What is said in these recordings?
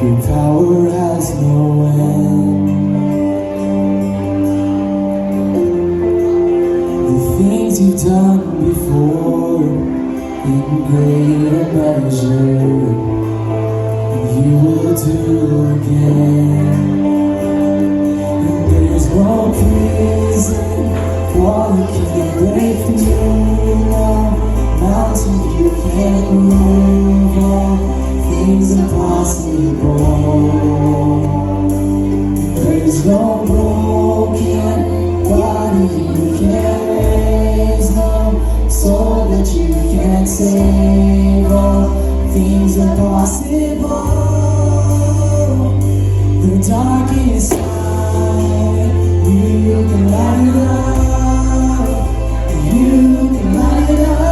Your power has no end. The things you've done before, in greater measure, you will do again. And there's no prison wall you can't break through, no mountain you can't move on. Things impossible. There's no broken body you can't raise, no soul that you can't save. All things are possible. The darkest night, you can light it up. You can light it up.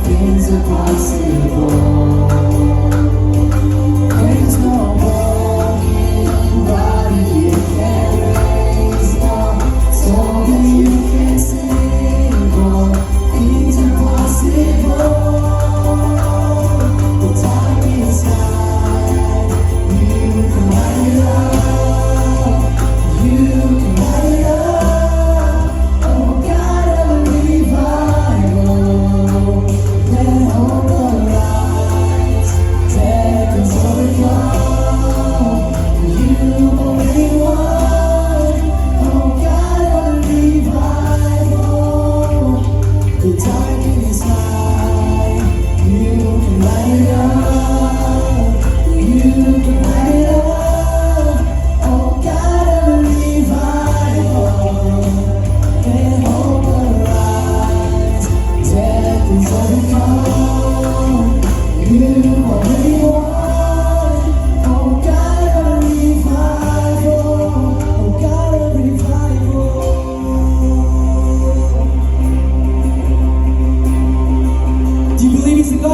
Things are possible.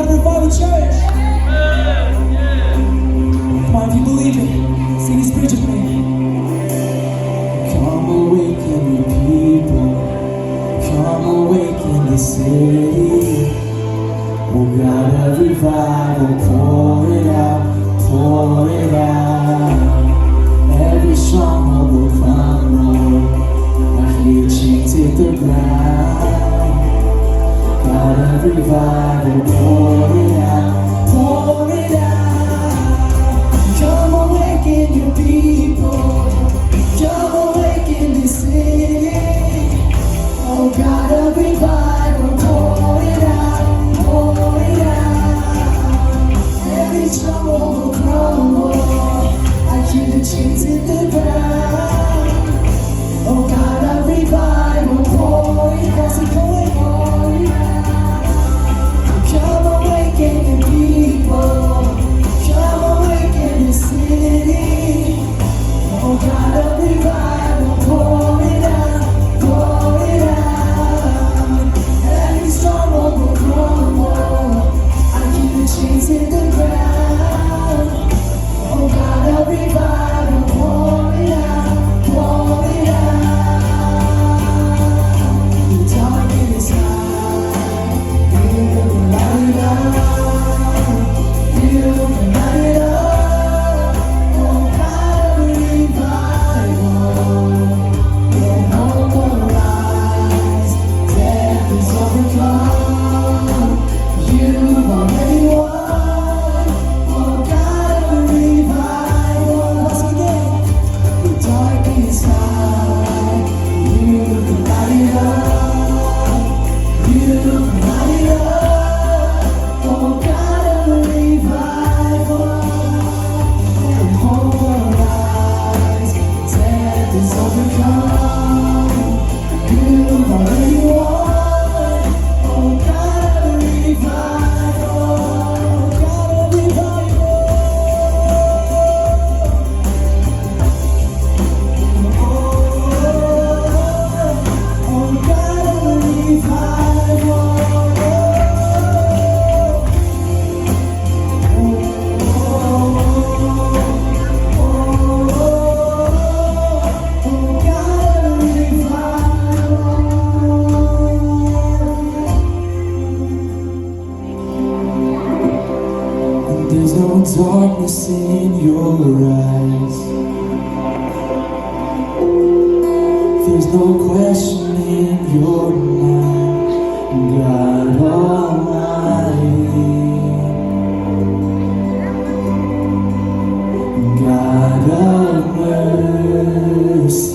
of Revival Church. Come on, if you believe it, sing this bridge with me. Come awaken your people. Come awaken the city. Oh God of revival, pour it out, pour it out. Every stronghold will crumble. I hear chains hit the ground. God of revival, pour it out, pour it out. Come awaken your people. Come awaken the city. Oh God of revival, pour it out, pour it out. Every stronghold will crumble. I hear the chains hit the ground. Oh God of revival, pour it out, so pour it out. Come awaken your people. Come awaken the city. Oh God of revival, pour it out, pour it out. Every stronghold will crumble. I keep the chains in the ground. Oh God of revival, pour it out, pour it out. The darkest night, you can light it up. You can light it up. Oh God of revival, your hope will rise. Death is overcome. You've already won. Oh God of revival, once again. The darkest night, you can light it up. You can light it up. Oh God of revival, your hope will rise. Death is overcome. You've already won. Oh God of revival, God of revival. Oh God of revival. There's no darkness in your eyes. There's no question in your mind. God Almighty, God of mercy.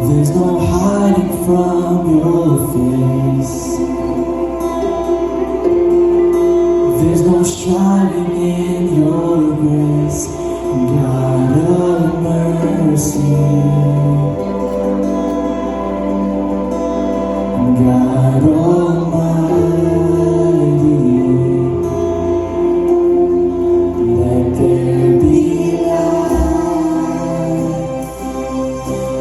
There's no hiding from your face. There's no striving in your grace. God of mercy, God Almighty. Let there be light.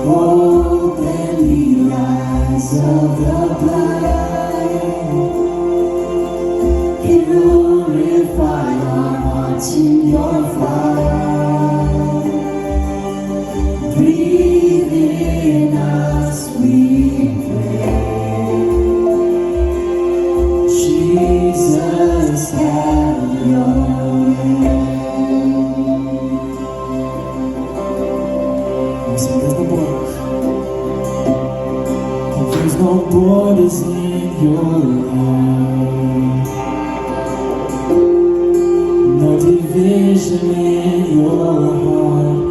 Open the eyes of the blind. Purify our hearts in your fire. Breathe in us, we pray. Jesus, have your way. Listen, there's no borders in your life. No division in your heart.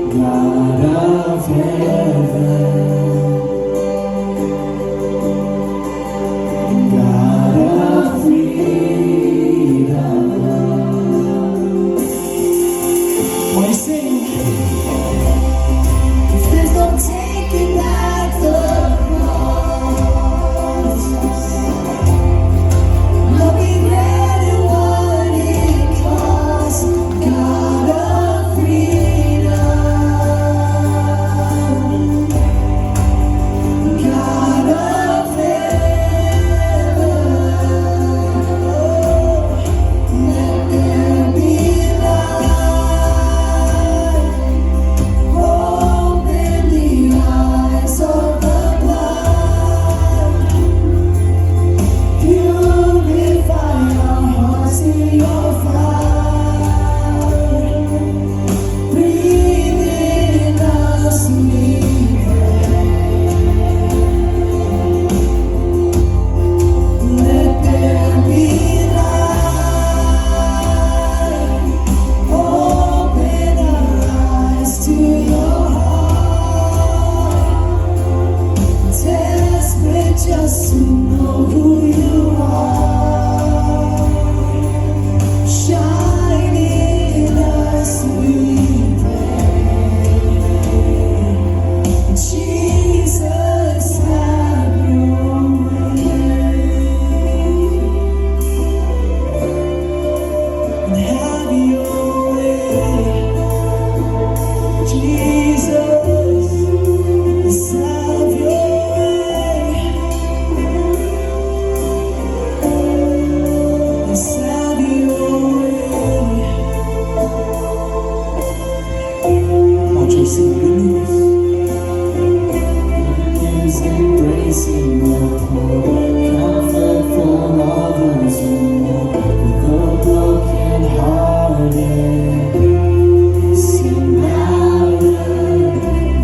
God of heaven, God of freedom. Why you sing? If there's no taking back the cross, no regret in what it cost. God of freedom. just to know who you are. Shine in us, we pray. Jesus, have your way. And have your way. Jesus, let's have your way. Let's have your way. Watch us sing good news. Good news embracing the poor, comfort for all those who mourn, with the broken hearted. Sing louder,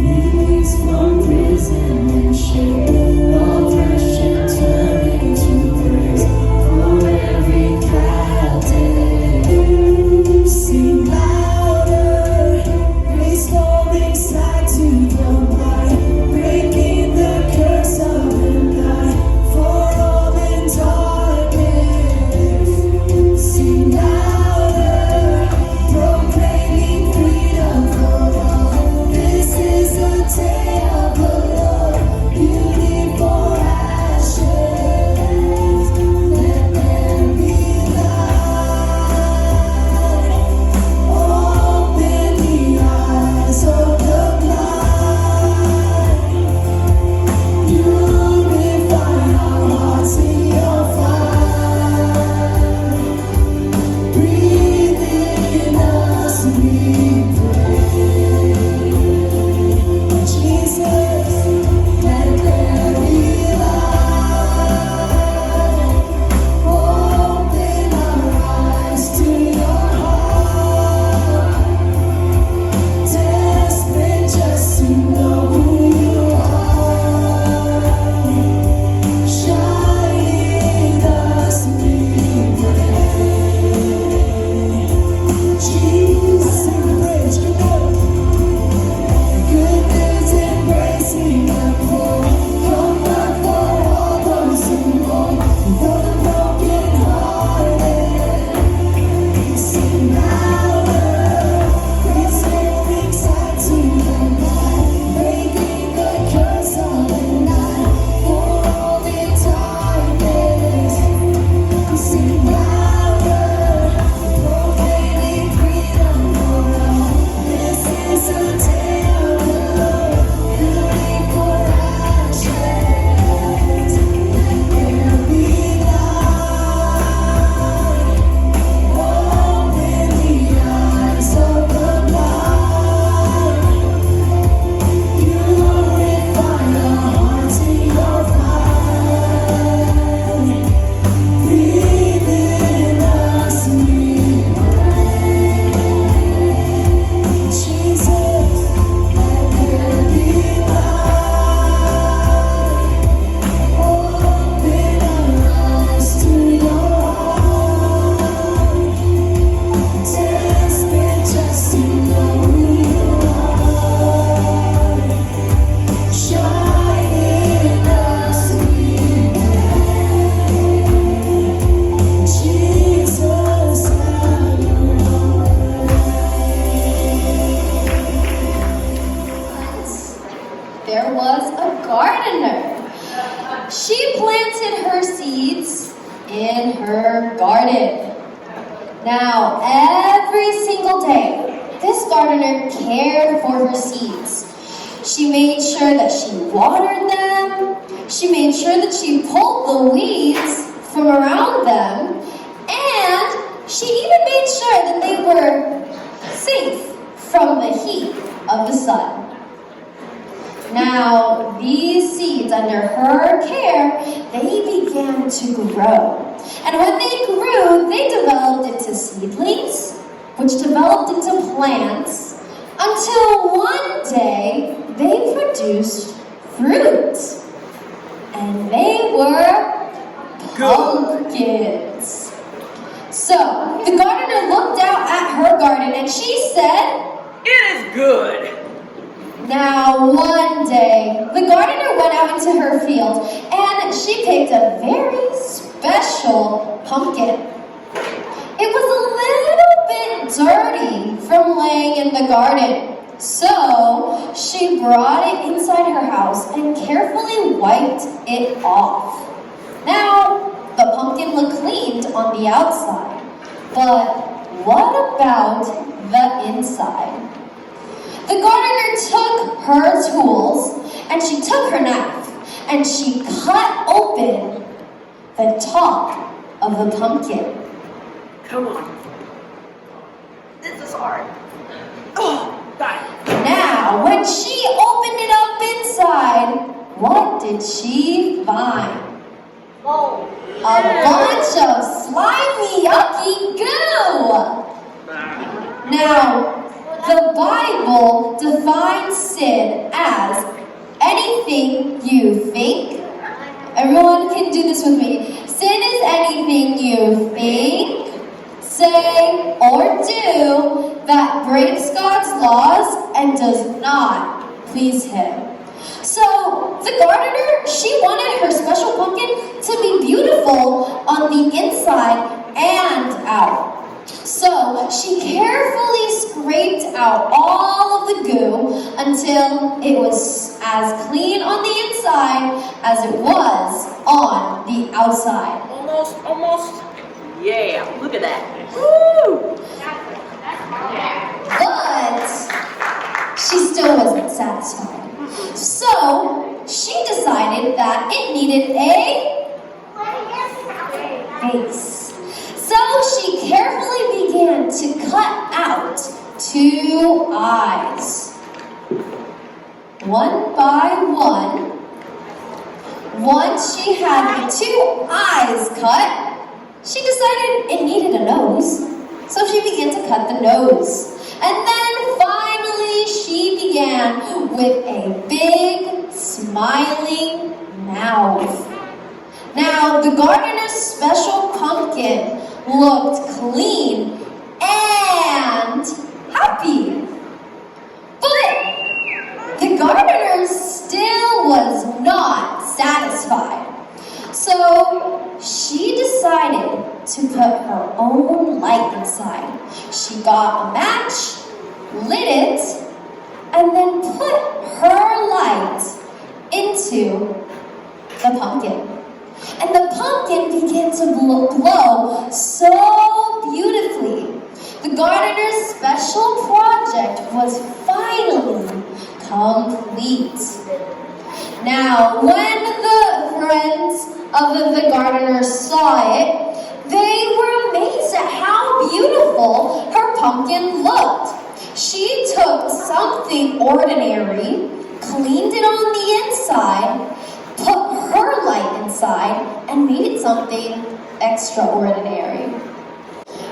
release from prison and shame, oppression turning to praise for every captive. Sing louder, restoring sight to the blind, breaking the curse of the night for all in darkness. Sing louder, proclaiming freedom for all. This is the day of the Lord, beauty for ashes. Let there be light. Open the eyes of the blind. Unify our hearts in your fire. Breathe in us, we pray. Jesus, let there be light. Open our eyes to your heart. Desperate just to know who you are. Shine in us, we pray. Jesus, embrace, come on. Good news embracing the poor, comfort for all those who mourn, for the broken hearted. Sing louder, restoring sight to the blind, breaking the curse of the night for all in darkness. Sing louder, proclaiming freedom for all. This is the day of the Lord, beauty for ashes. Let there be light. Open the eyes of the blind. Purify our hearts in your fire. Breathe in us, we pray. Jesus, let there be light. Open our eyes to your heart. Desperate just to know who you are. Shine in us, we pray. Jesus, have your There was a gardener. She planted her seeds in her garden. Now, every single day, this gardener cared for her seeds. She made sure that she watered them. She made sure that she pulled the weeds from around them. And she even made sure that they were safe from the heat of the sun. Now, these seeds under her care, they began to grow. And when they grew, they developed into seedlings, which developed into plants, until one day they produced fruit. And they were pumpkins. So, the gardener looked out at her garden and she said, "It is good." Now, one day, the gardener went out into her field and she picked a very special pumpkin. It was a little bit dirty from laying in the garden, so she brought it inside her house and carefully wiped it off. Now, the pumpkin looked cleaned on the outside, but what about the inside? The gardener took her tools and she took her knife and she cut open the top of the pumpkin. Come on. This is hard. Oh, got it. Now, when she opened it up inside, what did she find? Oh. A bunch of slimy, yucky goo! Now, the Bible defines sin as anything you think. Everyone can do this with me. Sin is anything you think, say, or do that breaks God's laws and does not please Him. So, the gardener, she wanted her special pumpkin to be beautiful on the inside and out. So, she carefully scraped out all of the goo until it was as clean on the inside as it was on the outside. Almost. Yeah, look at that. Woo! But she still wasn't satisfied. So, she decided that it needed a base. So she carefully began to cut out 2 eyes. One by one. Once she had the 2 eyes cut, she decided it needed a nose. So she began to cut the nose. And then finally she began with a big, smiling mouth. Now, the gardener's special pumpkin looked clean and happy. But the gardener still was not satisfied. So she decided to put her own light inside. She got a match, lit it, and then put her light into the pumpkin. And the pumpkin began to glow so beautifully. The gardener's special project was finally complete. Now, when the friends of the gardener saw it, they were amazed at how beautiful her pumpkin looked. She took something ordinary, cleaned it on the inside, put her light inside, and made it something extraordinary.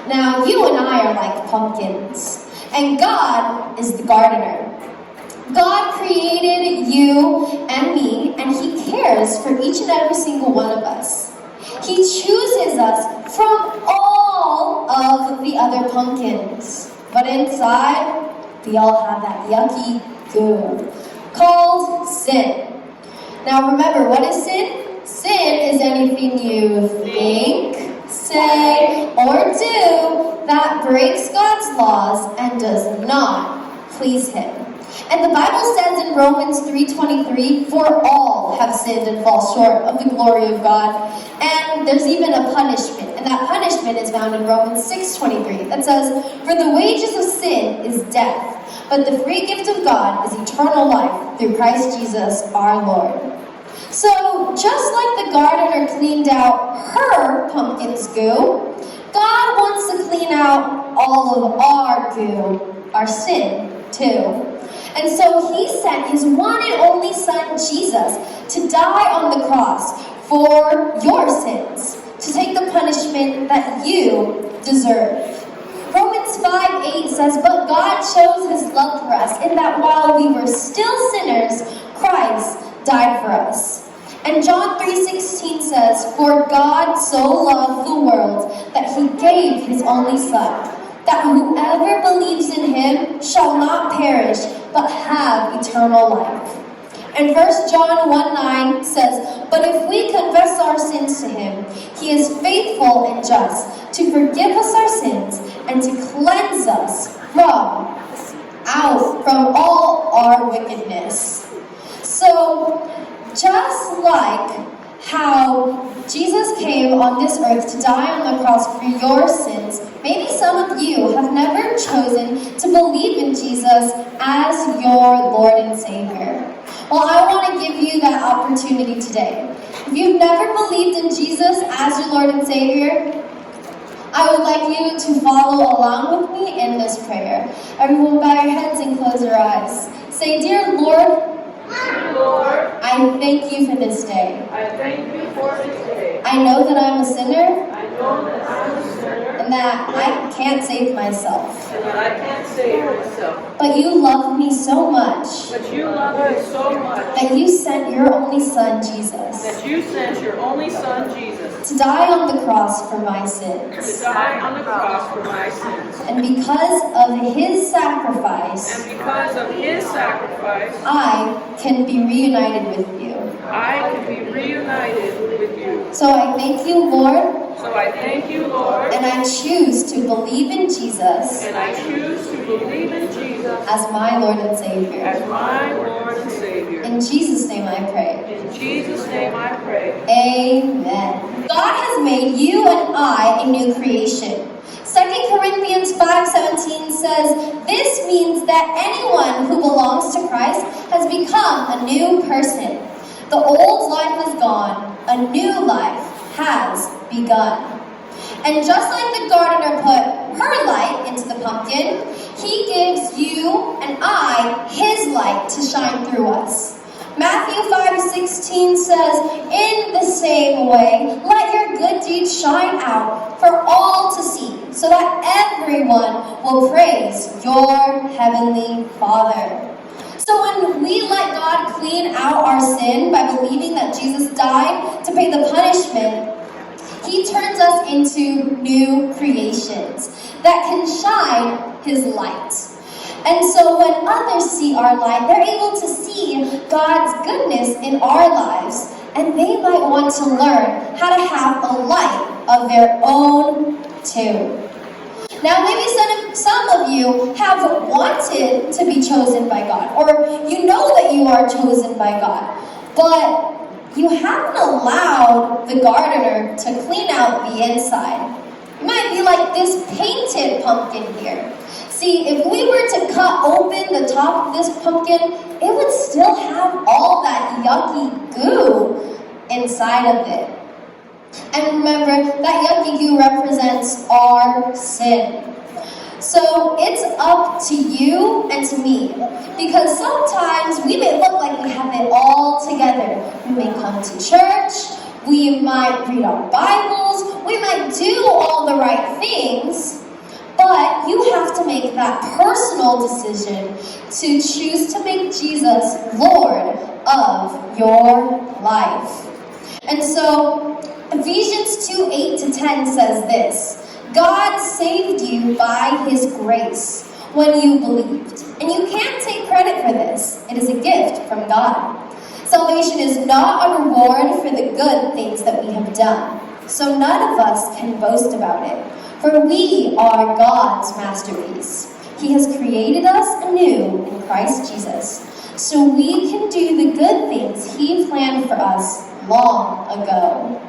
Now, you and I are like pumpkins, and God is the gardener. God created you and me, and He cares for each and every single one of us. He chooses us from all of the other pumpkins. But inside, we all have that yucky goo called sin. Now remember, what is sin? Sin is anything you think, say, or do that breaks God's laws and does not please Him. And the Bible says in Romans 3:23, for all have sinned and fall short of the glory of God. And there's even a punishment. And that punishment is found in Romans 6:23. That says, for the wages of sin is death, but the free gift of God is eternal life through Christ Jesus our Lord. So, just like the gardener cleaned out her pumpkin's goo, God wants to clean out all of our goo, our sin, too. And so He sent His one and only Son, Jesus, to die on the cross for your sins, to take the punishment that you deserve. Romans 5:8 says, but God shows His love for us in that while we were still sinners, Christ died for us. And John 3:16 says, for God so loved the world that He gave His only Son, that whoever believes in Him shall not perish, but have eternal life. And 1 John 1:9 says, "But if we confess our sins to him, he is faithful and just to forgive us our sins and to cleanse us from all our wickedness." So, just like how Jesus came on this earth to die on the cross for your sins, maybe some of you have never chosen to believe in Jesus as your Lord and Savior. Well, I want to give you that opportunity today. If you've never believed in Jesus as your Lord and Savior, I would like you to follow along with me in this prayer. Everyone bow your heads and close your eyes. Say, "Dear Lord, I thank you for this day. I thank you for this day. I know that I'm a sinner I know that I'm a sinner and that I can't save myself. and that I can't save myself. But you love me so much But you love me so much that you sent your only Son, Jesus, that you sent your only Son, Jesus, to die on the cross for my to sins. die on the cross for my sins. And because of his sacrifice, And because of his sacrifice, I can be reunited with you. I can be reunited with you. So I thank you, Lord, So I thank you, Lord, and I choose to believe in Jesus and I choose to believe in Jesus as my Lord and Savior. as my Lord and Savior. In Jesus' name I pray. In Jesus' name I pray. Amen. God has made you and I a new creation. 2 Corinthians 5:17 says, "This means that anyone who belongs to Christ has become a new person. The old life is gone, a new life has begun." And just like the gardener put her light into the pumpkin, he gives you and I his light to shine through us. Matthew 5:16 says, "In the same way, let your good deeds shine out for all to see, so that everyone will praise your heavenly Father." So when we let God clean out our sin by believing that Jesus died to pay the punishment, he turns us into new creations that can shine his light. And so when others see our light, they're able to see God's goodness in our lives, and they might want to learn how to have a light of their own too. Now, maybe some of you have wanted to be chosen by God, or you know that you are chosen by God, but you haven't allowed the gardener to clean out the inside. It might be like this painted pumpkin here. See, if we were to cut open the top of this pumpkin, it would still have all that yucky goo inside of it. And remember, that yucky goo represents our sin. So it's up to you and to me, because sometimes we may look like we have it all together. We may come to church, we might read our Bibles, we might do all the right things, but you have to make that personal decision to choose to make Jesus Lord of your life. And so Ephesians 2:8-10 says this: "God saved you by his grace when you believed. And you can't take credit for this. It is a gift from God. Salvation is not a reward for the good things that we have done. So none of us can boast about it. For we are God's masterpiece. He has created us anew in Christ Jesus, so we can do the good things he planned for us long ago."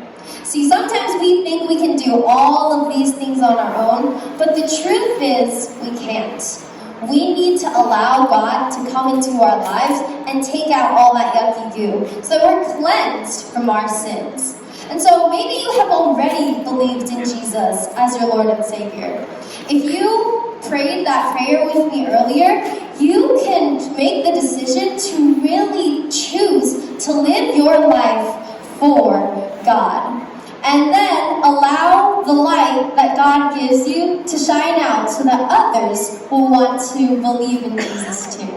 See, sometimes we think we can do all of these things on our own, but the truth is we can't. We need to allow God to come into our lives and take out all that yucky goo, so we're cleansed from our sins. And so maybe you have already believed in Jesus as your Lord and Savior. If you prayed that prayer with me earlier, you can make the decision to really choose to live your life for God. And then allow the light that God gives you to shine out so that others will want to believe in Jesus too.